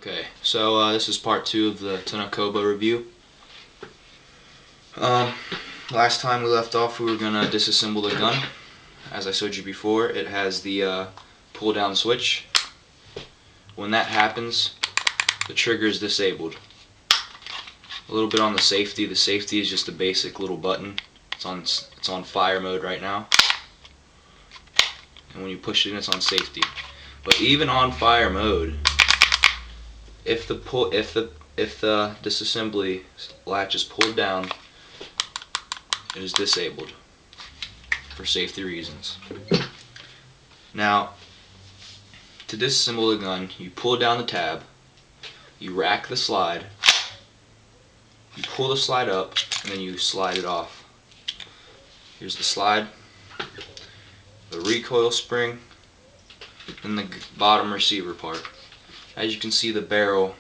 Okay, so this is part 2 of the Tanio Koba review. Last time we left off, we were going to disassemble the gun. As I showed you before, it has the pull down switch. When that happens, the trigger is disabled. A little bit on the safety. The safety is just a basic little button. It's on fire mode right now. And when you push it in, it's on safety. But even on fire mode, if the disassembly latch is pulled down, it is disabled for safety reasons. Now, to disassemble the gun, you pull down the tab, you rack the slide, you pull the slide up, and then you slide it off. Here's the slide, the recoil spring, and the bottom receiver part. As you can see, the barrel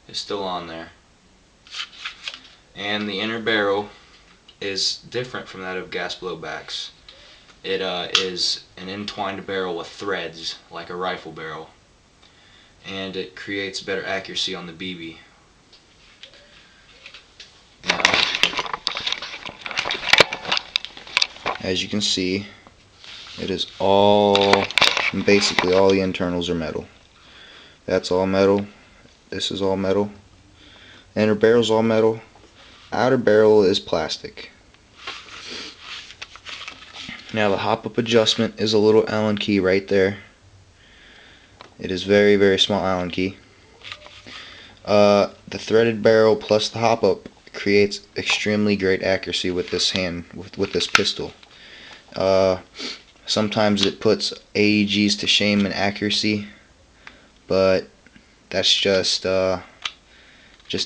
is still on there, and the inner barrel is different from that of gas blowbacks. It is an entwined barrel with threads like a rifle barrel, and it creates better accuracy on the BB. Now, as you can see, it is basically all the internals are metal. That's all metal. This is all metal. Inner barrel's all metal. Outer barrel is plastic. Now the hop-up adjustment is a little Allen key right there. It is very, very small Allen key. The threaded barrel plus the hop-up creates extremely great accuracy with this with this pistol. Sometimes it puts AEGs to shame in accuracy, but that's just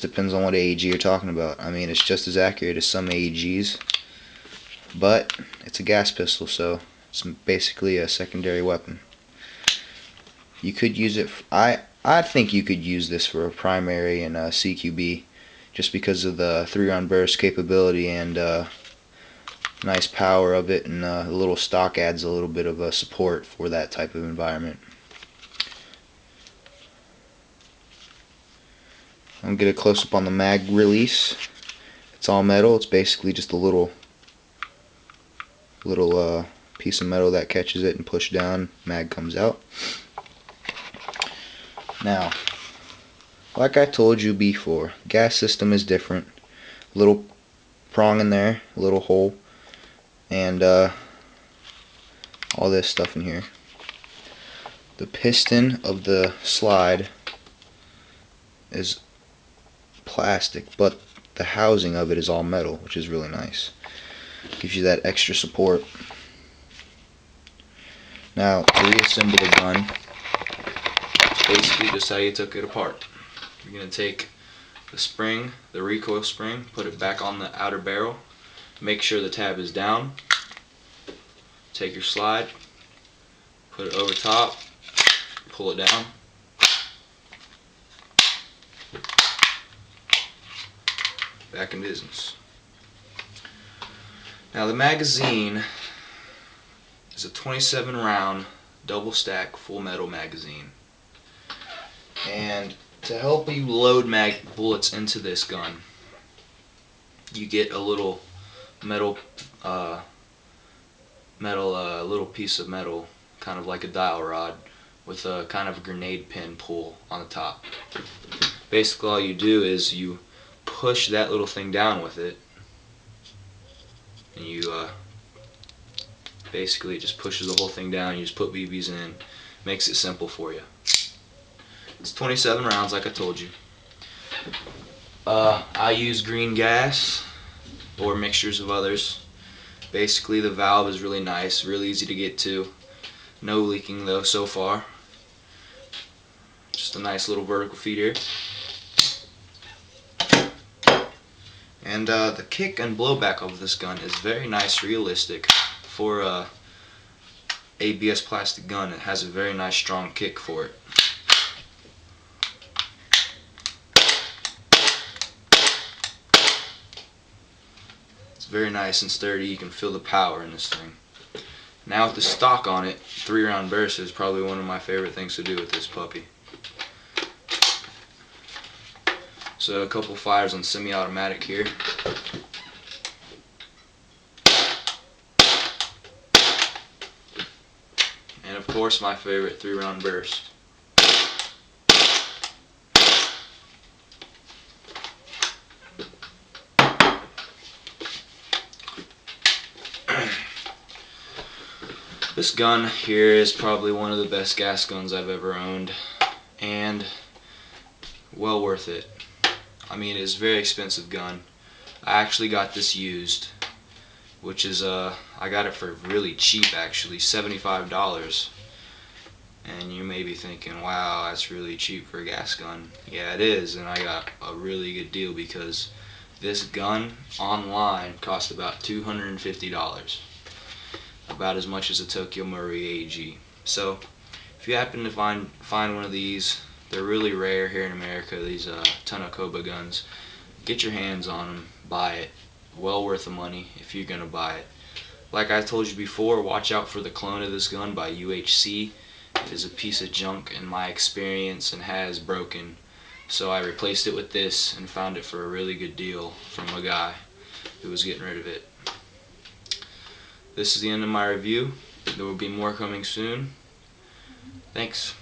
depends on what AEG you're talking about. I mean, it's just as accurate as some AEGs, but it's a gas pistol, so it's basically a secondary weapon. You could use it. I think you could use this for a primary and a CQB, just because of the 3-round burst capability and nice power of it, and a little stock adds a little bit of a support for that type of environment. I'm gonna get a close up on the mag release. It's all metal. It's basically just a little piece of metal that catches it and push down. Mag comes out. Now, like I told you before, gas system is different. Little prong in there, a little hole, and all this stuff in here. The piston of the slide is plastic, but the housing of it is all metal, which is really nice. Gives you that extra support. Now, to reassemble the gun, it's basically just how you took it apart. You're going to take the spring, the recoil spring, put it back on the outer barrel, make sure the tab is down, take your slide, put it over top, pull it down, back in business. Now the magazine is a 27 round double stack full metal magazine, and to help you load bullets into this gun, you get a little little piece of metal, kind of like a dial rod, with a kind of a grenade pin pull on the top. Basically all you do is you push that little thing down with it, and you basically it just pushes the whole thing down. You just put BBs in, makes it simple for you. It's 27 rounds, like I told you. I use green gas or mixtures of others. Basically the valve is really nice, really easy to get to. No leaking though so far. Just a nice little vertical feed here. And the kick and blowback of this gun is very nice, realistic. For a ABS plastic gun, it has a very nice strong kick for it. It's very nice and sturdy. You can feel the power in this thing. Now with the stock on it, 3-round burst is probably one of my favorite things to do with this puppy. So a couple fires on semi-automatic here. And of course my favorite 3-round burst. This gun here is probably one of the best gas guns I've ever owned, and well worth it. I mean, it's a very expensive gun. I actually got this used, which is I got it for really cheap actually, $75. And you may be thinking, wow, that's really cheap for a gas gun. Yeah, it is, and I got a really good deal because this gun online cost about $250. About as much as a Tokyo Murray AG. So if you happen to find one of these, they're really rare here in America, these Tanio Koba guns. Get your hands on them, buy it. Well worth the money if you're gonna buy it. Like I told you before, watch out for the clone of this gun by UHC. It is a piece of junk in my experience and has broken. So I replaced it with this and found it for a really good deal from a guy who was getting rid of it. This is the end of my review. There will be more coming soon. Thanks.